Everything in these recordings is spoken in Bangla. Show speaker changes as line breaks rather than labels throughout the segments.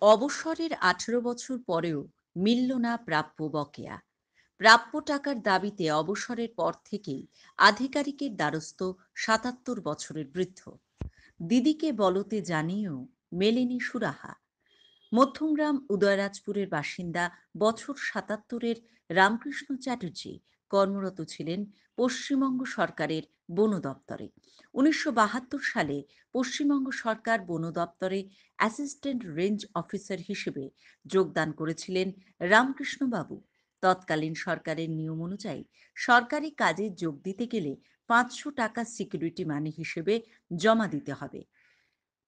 অবসরের ১৮ বছর পরেও মিলল না প্রাপ্য বকেয়া। প্রাপ্য টাকার দাবিতে অবসরের পর থেকেই আধিকারিকের দ্বারস্থ ৭৭ বছরের বৃদ্ধ। দিদিকে বলতে জানিয়েও মেলেনি সুরাহা। মধ্যমগ্রাম উদয়রাজপুরের বাসিন্দা বছর ৭৭-এর রামকৃষ্ণ চ্যাটার্জি কর্মরত ছিলেন পশ্চিমবঙ্গ সরকারের বন দপ্তরে। ১৯৭২ সালে পশ্চিমবঙ্গ সরকার বন দপ্তরে অ্যাসিস্ট্যান্ট রেঞ্জ অফিসার হিসেবে যোগদান করেছিলেন রামকৃষ্ণবাবু। তৎকালীন সরকারের নিয়ম অনুযায়ী সরকারি কাজে যোগ দিতে গেলে ৫০০ টাকা সিকিউরিটি মানি হিসেবে জমা দিতে হবে।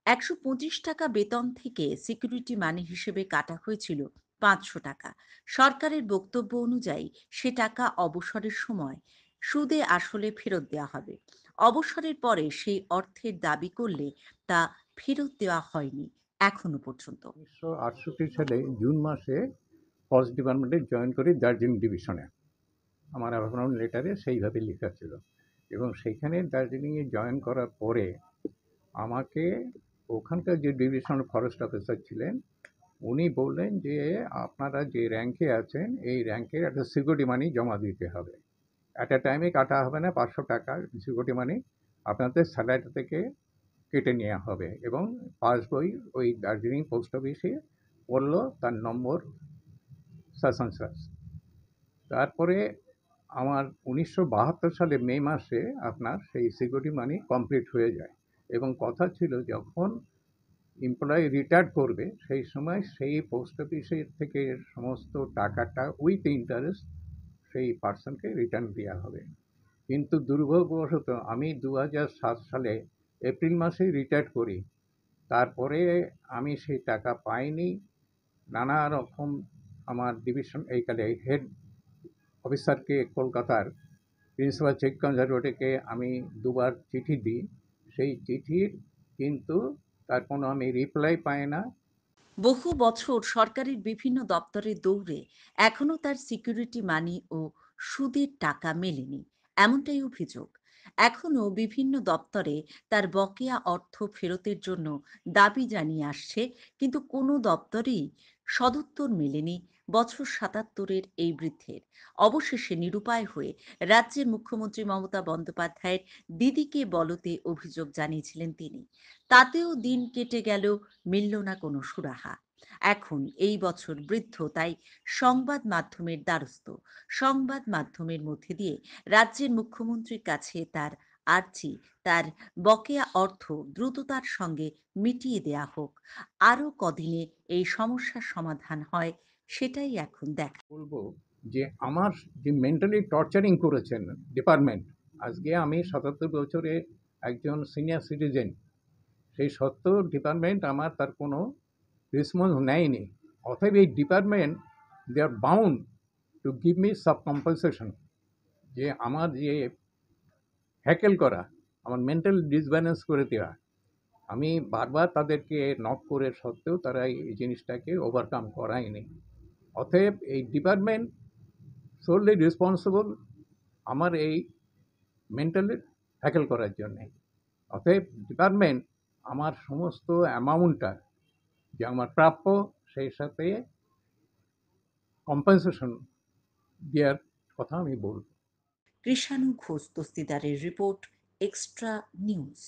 ১২৫ টাকা বেতন থেকে সিকিউরিটি মানি হিসেবে কাটা হয়েছিল ৫০০ টাকা। সরকারের বক্তব্য অনুযায়ী সে টাকা অবসরের সময় সুদে আসলে ফেরত দেওয়া হবে। অবসরের পরে সেই অর্থের দাবি করলে তা ফেরত দেওয়া হয়নি এখনো পর্যন্ত।
১৯৬৮ সালে জুন মাসে ফরেস্ট ডিপার্টমেন্টে জয়েন করি দার্জিলিং ডিভিশনে। আমার অ্যাপয়েন্টমেন্ট লেটারে সেইভাবে লেখা ছিল এবং সেইখানে দার্জিলিংয়ে জয়েন করার পরে আমাকে ওখানকার যে ডিভিশনাল ফরেস্ট অফিসার ছিলেন উনি বললেন যে আপনারা যে র্যাঙ্কে আছেন এই র্যাঙ্কের একটা সিকিউরিটি মানি জমা দিতে হবে। অ্যাট এ টাইমে কাটা হবে না, ৫০০ টাকা সিকিউরিটি মানি আপনাদের স্যালারি থেকে কেটে নেওয়া হবে এবং পাসবই ওই দার্জিলিং পোস্ট অফিসে পড়লো, তার নম্বর সাসনসাস। তারপরে আমার ১৯৭২ সালে মে মাসে আপনার সেই সিকিউরিটি মানি কমপ্লিট হয়ে যায় এবং কথা ছিল যখন এমপ্লয়ি রিটায়ার করবে সেই সময় সেই পোস্ট অফিসের থেকে সমস্ত টাকাটা উইথ ইন্টারেস্ট সেই পার্সনকে রিটার্ন দেওয়া হবে। কিন্তু দুর্ভাগ্যবশত আমি ২০০৭ সালে এপ্রিল মাসেই রিটায়ার করি। তারপরে আমি সেই টাকা পাইনি। নানা রকম আমার ডিভিশন এইখানে হেড অফিসারকে কলকাতার প্রিন্সিপাল চিফ কনজারভেটরকে আমি দুবার চিঠি দিই। সেই চিঠির কিন্তু তার কোনো আমি রিপ্লাই পাই না।
বহু বছর সরকারের বিভিন্ন দপ্তরে দৌড়ে এখনো তার সিকিউরিটি মানি ও সুদের টাকা মেলেনি, এমনটাই অভিযোগ। এখনো বিভিন্ন দপ্তরে তার বকেয়া অর্থ ফেরতের জন্য দাবি জানিয়ে আসছে, কিন্তু কোনো দপ্তরেই সদুত্তর মেলেনি বছর ৭৭-এর এই বৃদ্ধের। অবশেষে নিরুপায় হয়ে রাজ্যের মুখ্যমন্ত্রী মমতা বন্দ্যোপাধ্যায়ের দিদিকে বলতে অভিযোগ জানিয়েছিলেন তিনি। তাতেও দিন কেটে গেল, মিলল না কোনো সুরাহা। এখন এই বছর বৃদ্ধ তাই সংবাদ মাধ্যমের দ্বারস্থ। সংবাদ মাধ্যমের মধ্যে দিয়ে রাজ্যের মুখ্যমন্ত্রীর কাছে তার আর্জি, তার বকেয়া অর্থ দ্রুততার সঙ্গে মিটিয়ে দেয়া হোক। আরও কদিনে এই সমস্যার সমাধান হয় সেটাই এখন দেখা।
বলবো যে আমার যে মেন্টালি টর্চারিং করেছেন ডিপার্টমেন্ট, আজকে আমি ৭৭ বছরে একজন সিনিয়র সিটিজেন, সেই সত্ত্বেও ডিপার্টমেন্ট আমার তার কোনো রেসপন্স নেয়নি। অতএব এই department they are bound to give me sub compensation. যে আমার যে হ্যাকেল করা, আমার মেন্টাল ডিসব্যালেন্স করে দেওয়া, আমি বারবার তাদেরকে নক করে সত্ত্বেও তারা এই জিনিসটাকে ওভারকাম করায়নি। অতএব এই ডিপার্টমেন্ট সোললি রেসপন্সিবল আমার এই মেন্টালি হ্যাকেল করার জন্যে। অতএব ডিপার্টমেন্ট আমার সমস্ত অ্যামাউন্টটা যে আমার প্রাপ্য সেই সাথে কম্পেনসেশন দেওয়ার কথা আমি বলব।
কৃষাণু ঘোষ দস্তিদারের রিপোর্ট, এক্সট্রা নিউজ।